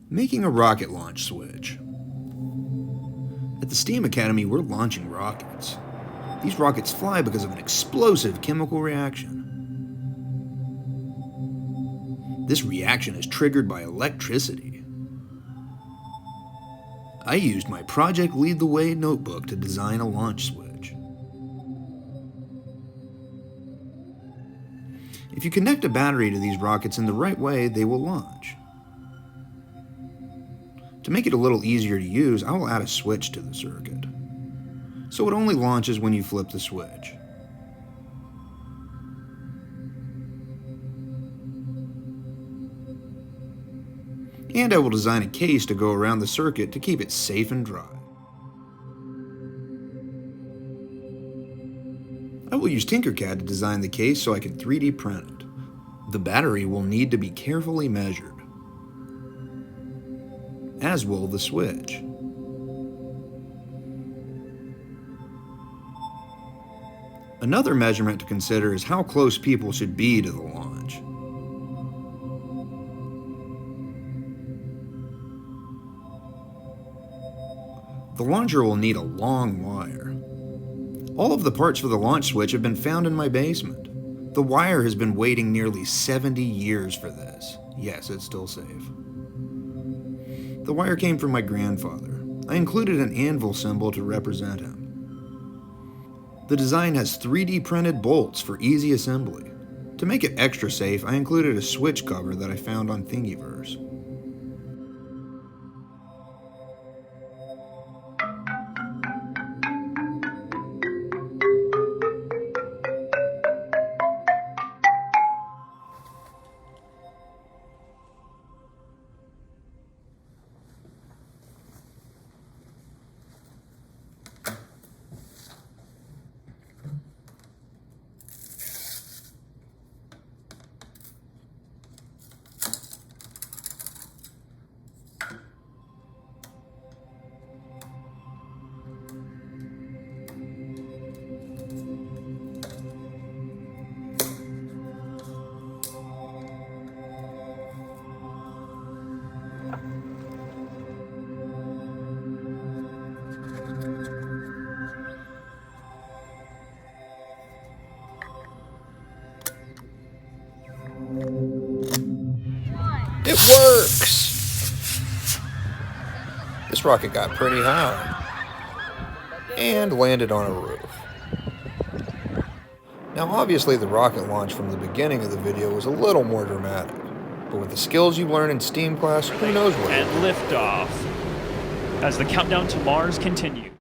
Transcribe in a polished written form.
Making a rocket launch switch. At the STEAM Academy, we're launching rockets. These rockets fly because of an explosive chemical reaction. This reaction is triggered by electricity. I used my Project Lead the Way notebook to design a launch switch. If you connect a battery to these rockets in the right way, they will launch. To make it a little easier to use, I will add a switch to the circuit, so it only launches when you flip the switch. And I will design a case to go around the circuit to keep it safe and dry. I will use Tinkercad to design the case so I can 3D print it. The battery will need to be carefully measured, as will the switch. Another measurement to consider is how close people should be to the launch. The launcher will need a long wire. All of the parts for the launch switch have been found in my basement. The wire has been waiting nearly 70 years for this. Yes, it's still safe. The wire came from my grandfather. I included an anvil symbol to represent him. The design has 3D printed bolts for easy assembly. To make it extra safe, I included a switch cover that I found on Thingiverse. It works! This rocket got pretty high and landed on a roof. Now obviously the rocket launch from the beginning of the video was a little more dramatic, but with the skills you learn in STEAM class, who knows what. And liftoff as the countdown to Mars continues.